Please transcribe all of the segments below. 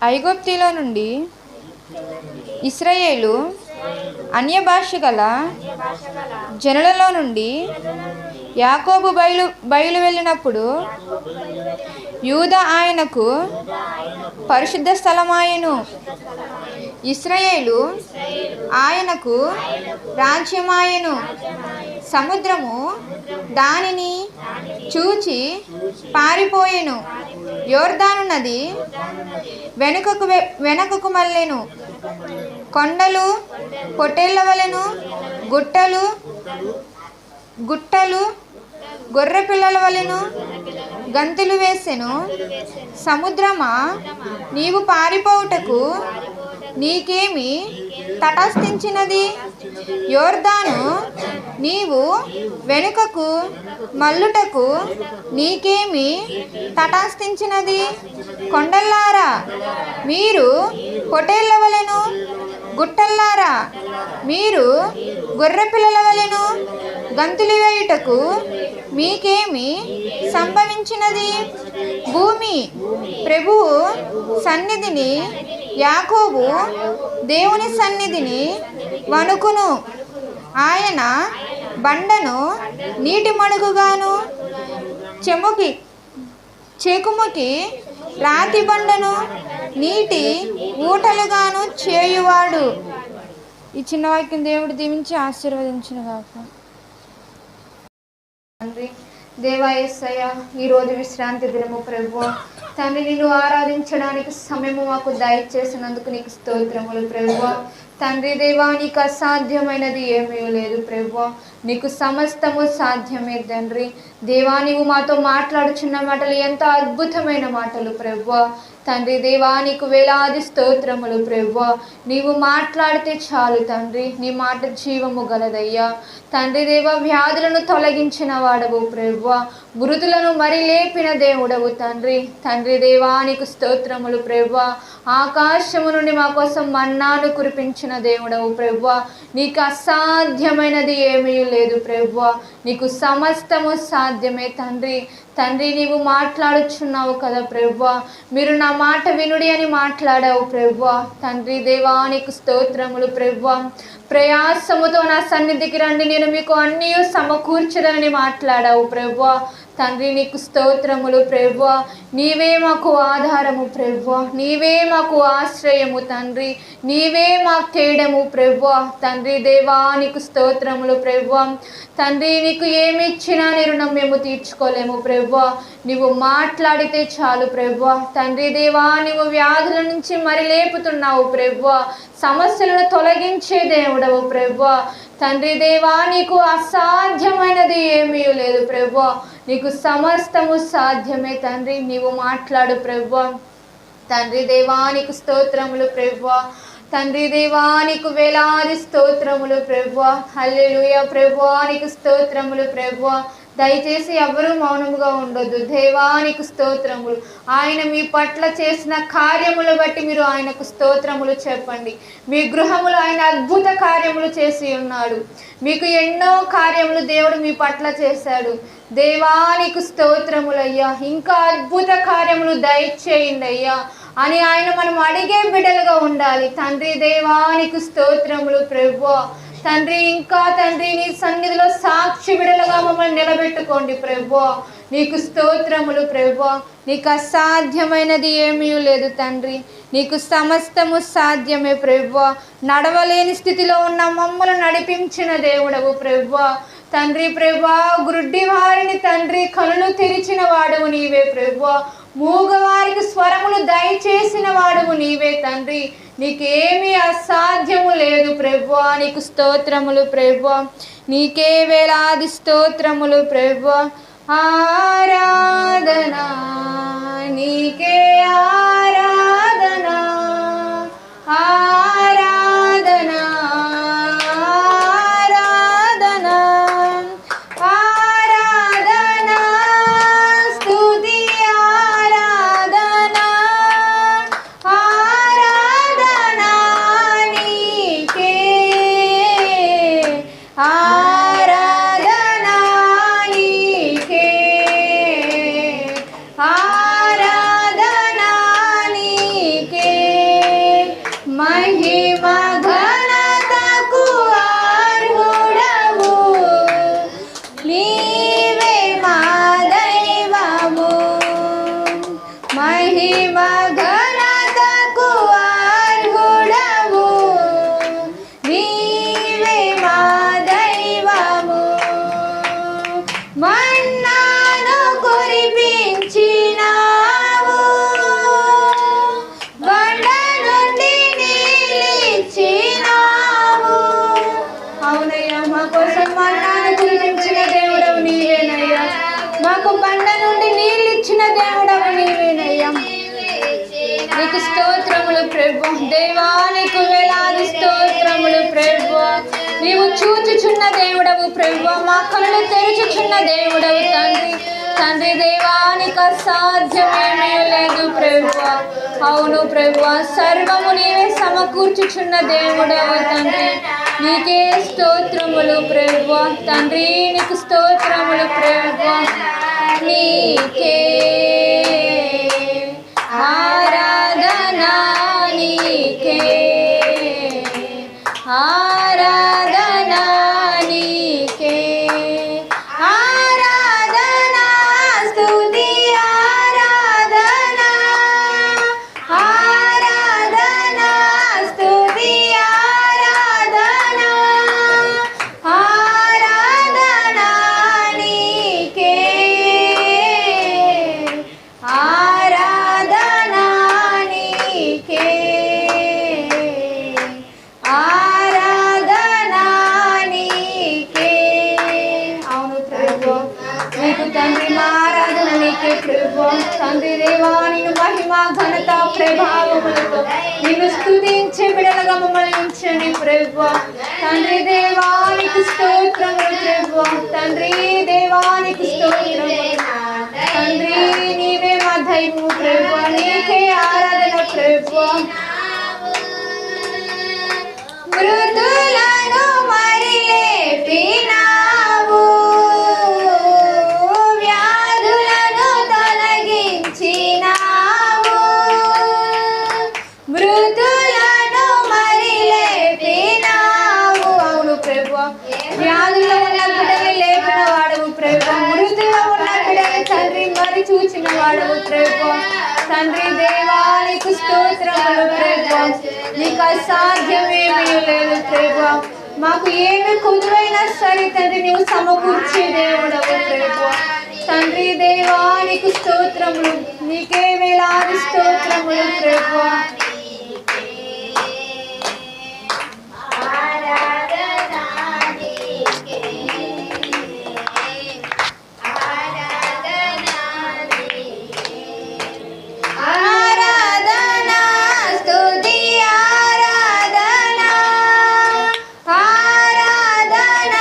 ఐగుప్తులో నుండి ఇశ్రాయేలు అన్య భాష గల జనులలో నుండి యాకోబు బయలు వెళ్ళినప్పుడు యూదా ఆయనకు పరిశుద్ధ స్థలమాయెను. ఇశ్రాయేలు ఆయనకు రాజ్యమాయెను. సముద్రము దానిని చూచి పారిపోయెను. యోర్దాను నది వెనుకకు మళ్ళెను. కొండలు పొట్టేళ్ల వలెను, గుట్టలు గొర్రె పిల్లల వలెను గంతులు వేసెను. సముద్రమా, నీవు పారిపోవుటకు నీకేమి తటస్థించినది? యోర్దాను, నీవు వెనుకకు మల్లుటకు నీకేమి తటస్థించినది? కొండల్లారా, మీరు పొట్టేళ్ల వలెను, గుట్టల్లారా, మీరు గొర్రె పిల్లల వలెను గంతులు వేయుటకు మీకేమి సంభవించినది? భూమి ప్రభువు సన్నిధిని, యాకోబు దేవుని సన్నిధిని వణుకును. ఆయన బండను నీటి మడుగుగాను, చెకుముకి రాతి బండను నీటి ఊటలుగాను చేయువాడు. ఈ చిన్న వాక్యం దేవుడు దీవించి ఆశీర్వదించును గాక. తండ్రి దేవా యేసయ్య, ఈరోజు విశ్రాంతి దినము ప్రభువా తండ్రి, నిన్ను ఆరాధించడానికి సమయము మాకు దయచేసినందుకు నీకు స్తోత్రములు ప్రభువా. తండ్రి దేవా, నీకు అసాధ్యమైనది ఏమీ లేదు ప్రభువా, నీకు సమస్తము సాధ్యమే తండ్రి. దేవా, నీవు మాతో మాట్లాడుచున్న మాటలు ఎంతో అద్భుతమైన మాటలు ప్రభువా. తండ్రి దేవా, నీకు వేలాది స్తోత్రములు ప్రభువా. నీవు మాట్లాడితే చాలు తండ్రి, నీ మాట జీవము గలదయ్యా. తండ్రి దేవా, వ్యాధులను తొలగించిన వాడవు ప్రభువా, మృతులను మరి లేపిన దేవుడవు తండ్రి. తండ్రి దేవా, నీకు స్తోత్రములు ప్రభువా. ఆకాశము నుండి మా కోసం మన్నాను కురిపించిన దేవుడవు ప్రభువా. నీకు అసాధ్యమైనది ఏమీ లేదు ప్రభువా, నీకు సమస్తము సాధ్యమే తండ్రి. తండ్రి, నీవు మాట్లాడుచున్నావు కదా ప్రభువా, మీరు నా మాట వినుడి అని మాట్లాడావు ప్రభువా. తండ్రి దేవా, నీకు స్తోత్రములు ప్రభువా. ప్రయాసముతో నా సన్నిధికి రండి, నేను మీకు అన్నీ సమకూర్చదని మాట్లాడావు ప్రభువా. తండ్రి, నీకు స్తోత్రములు ప్రభువా. నీవే మాకు ఆధారము ప్రభువా, నీవే మాకు ఆశ్రయము తండ్రి, నీవే మాకు తేడము ప్రభువా. తండ్రి దేవా, నీకు స్తోత్రములు ప్రభువా. తండ్రి, నీకు ఏమి ఇచ్చినా నీ రుణం మేము తీర్చుకోలేము ప్రభువా, నీవు మాట్లాడితే చాలు ప్రభువా. తండ్రి దేవా, నీవు వ్యాధుల నుంచి మరి లేపుతున్నావు ప్రభువా, సమస్యలను తొలగించే దేవుడవు ప్రభువా. తండ్రి దేవా, నీకు అసాధ్యమైనది ఏమీ లేదు ప్రభువా, నీకు సమస్తము సాధ్యమే తండ్రి. నీవు మాట్లాడు ప్రభువా. తండ్రి దేవా, నీకు స్తోత్రములు ప్రభువా. తండ్రి దేవా, నీకు వేలాది స్తోత్రములు ప్రభువా. హల్లెలూయా ప్రభువా, నీకు స్తోత్రములు ప్రభువా. దయచేసి ఎవరూ మౌనముగా ఉండొద్దు. దేవా, నీకు స్తోత్రములు. ఆయన మీ పట్ల చేసిన కార్యములు బట్టి మీరు ఆయనకు స్తోత్రములు చెప్పండి. మీ గృహములు ఆయన అద్భుత కార్యములు చేసి ఉన్నాడు. మీకు ఎన్నో కార్యములు దేవుడు మీ పట్ల చేశాడు. దేవా, నీకు స్తోత్రములయ్యా. ఇంకా అద్భుత కార్యములు దయచేయండి అయ్యా అని ఆయన మనం అడిగే బిడ్డలుగా ఉండాలి. తండ్రి దేవా, నీకు స్తోత్రములు ప్రభువా. తండ్రి, ఇంకా తండ్రి నీ సన్నిధిలో సాక్షి బిడ్డలుగా మమ్మల్ని నిలబెట్టుకోండి ప్రభువా. నీకు స్తోత్రములు ప్రభువా. నీకు అసాధ్యమైనది ఏమీ లేదు తండ్రి, నీకు సమస్తము సాధ్యమే ప్రభువా. నడవలేని స్థితిలో ఉన్న మమ్మల్ని నడిపించిన దేవుడవు ప్రభువా. తండ్రి ప్రభువా, గుడ్డి వారిని తండ్రి కనులు తెరిచిన వాడవు నీవే ప్రభువా. మూగవారికి స్వరములు దయచేసిన వాడవు నీవే తండ్రి. నీకేమీ అసాధ్యము లేదు ప్రభువా. నీకు స్తోత్రములు ప్రభువా. నీకే వేలాది స్తోత్రములు ప్రభువా. ఆరాధనా నీకే, ఆరాధనా ఆరాధనా ఆరాధనా ఆరాధనా స్తుతి ఆరాధనా ఆరాధనా నీకే, ఆరాధనా నీకే, ఆరాధనా మహిమ ఘనతకు అర్హుడవు, నీవే మా దైవము. మన్నాను కురిపించినావు, బండ నుండి నీళ్ళిచ్చినావు. అవునయ్యా, మా కోసం మన్నాను కురిపించిన దేవుడవు నీవేనయ్యా. మాకు బండ నుండి నీళ్ళు ఇచ్చిన దేవుడవు నీవేనయ్యా. నీకు స్తోత్రములు ప్రభు. దేవానికి వేలాది స్తోత్రములు ప్రభు. నీవు చూచుచున్న దేవుడవు ప్రభు, మా కళ్ళు తెరుచుచున్న దేవుడవు తండ్రి. తండ్రి దేవానికి అసాధ్యమేమీ లేదు ప్రభు. అవును ప్రభు, సర్వము నీవే సమకూర్చుచున్న దేవుడవు తండ్రి. నీకే స్తోత్రములు ప్రభు. తండ్రి నీకు స్తోత్రములు ప్రభు. నీకే ఆరాధన, నీకే ఆరాధన, నీకే ఆరాధన, స్తుతి ఆరాధన, ఆరాధన, స్తుతి ఆరాధన, ఆరాధన, నీకే ఆరాధన, నీకే ఆరాధన, నీకే. అవును ప్రభు, నీకు తండ్రి మా ఆరాధన నీకే ప్రభు. తండ్రి దేవా, నిన్ను మహిమ ఘనత ప్రభావములతో నిన్ను స్తుతించే బిడలుగా మమ్మల్ని ఉంచండి ప్రభు. తండ్రి దేవా నీకు స్తోత్రములు ప్రభు. తండ్రి దేవా నీకు స్తోత్రములు. తండ్రి నీవే మా దైవము ప్రభు. నీకే ఆరాధన ప్రభు. మృతులను మరి లేపినావు, వ్యాధులను తొలగించినావు. మృతులను మరి లేపినావు. అవును ప్రభు, వ్యాధుల్లో ఉన్న బిడ్డలు లేపిన వాడవు ప్రభు. మృతుల్లో ఉన్న బిడ్డలు తండ్రి మరి చూచిన వాడవు ప్రభు. తండ్రి దేవా నీకు స్తోత్రములు ప్రభు. నీకు అసాధ్యమేమీ లేదు ప్రభు. మాకు ఏమి కుదురైనా సరే తండ్రి నీవు సమకూర్చే దేవుడవు ప్రభు. తండ్రి దేవా నీకు స్తోత్రములు. నీకే వేలాది స్తోత్రములు ప్రభు. ఆరాధన, స్తుతి ఆరాధన, ఆరాధన,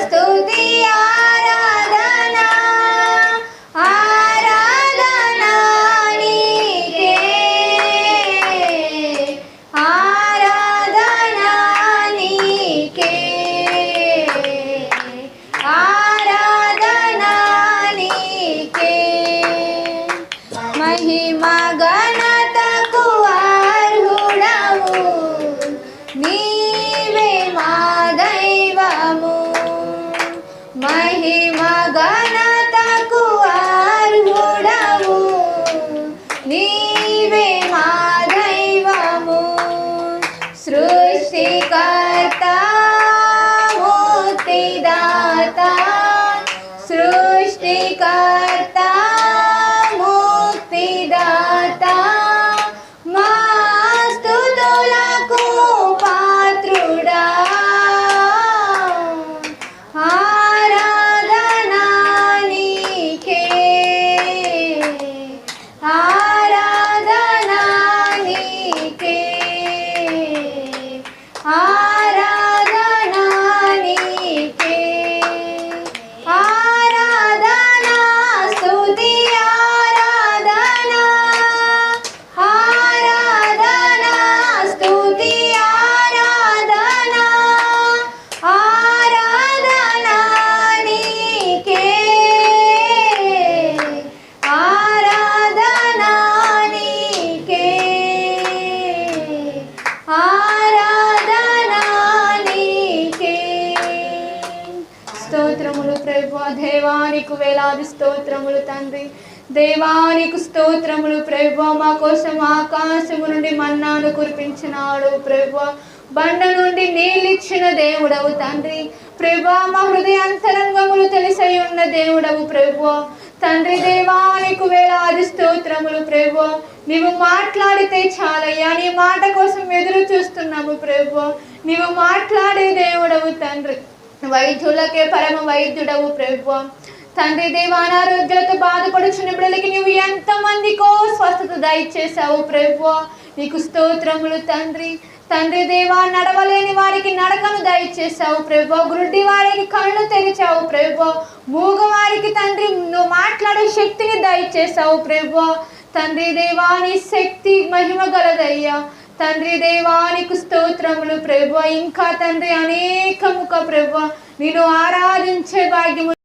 స్తుతి ఆరాధన, ఆరాధన, నీకే ఆరాధన, నీకే ఆరాధన, నీకే మహిమ ఘనతకు అర్హుడవు, నీవే మా దైవము. మహిమ ఘనతకు అర్హుడవు, నీవే మా దైవము. సృష్టికర్త, ముక్తిదాత, సృష్టికర్త, ముక్తిదాత, మా స్తుతులకు పాత్రుడా. ఆరాధన నీకే ఆరాధన, నీకే ఆరాధన, నీకే ఆరాధన, స్తుతి ఆరాధన, ఆరాధన, స్తుతి ఆరాధన, ఆరాధన, నీకే ఆరాధన, నీకే ఆరాధన, నీకే. స్తోత్రములు ప్రభు. దేవానికి వేలాది స్తోత్రములు తండ్రి. దేవానికి స్తోత్రములు ప్రభువా. మా కోసం ఆకాశము నుండి మన్నాను కురిపించినాడు ప్రభువా. బండ నుండి నీళ్ళిచ్చిన దేవుడవు తండ్రి. ప్రభువా, మా హృదయ అంతరంగములు తెలిసై ఉన్న దేవుడవు ప్రభువా. తండ్రి దేవానికి వేలాది స్తోత్రములు ప్రభువా. నీవు మాట్లాడితే చాలయ్యా, నీ మాట కోసం ఎదురు చూస్తున్నాము ప్రభువా. నీవు మాట్లాడే దేవుడవు తండ్రి. వైద్యులకే పరమ వైద్యుడవు ప్రభువా. తండ్రి దేవా, అనారోగ్యాలతో బాధపడుచున్న బిడ్డలకి నువ్వు ఎంతమందికో స్వస్థత దయచేసావు ప్రభువా. నీకు స్తోత్రములు తండ్రి. తండ్రి దేవా, నడవలేని వారికి నడకను దయచేసావు ప్రభువా. గుడ్డి వారికి కళ్ళు తెరిచావు ప్రభువా. మూగ వారికి తండ్రి నువ్వు మాట్లాడే శక్తిని దయచేసావు ప్రభువా. తండ్రి దేవా, నీ శక్తి మహిమ గలదయ్యా. తండ్రి దేవానికి స్తోత్రములు ప్రభువా. ఇంకా తండ్రి అనేకముగా ప్రభువా నిన్ను ఆరాధించే భాగ్యము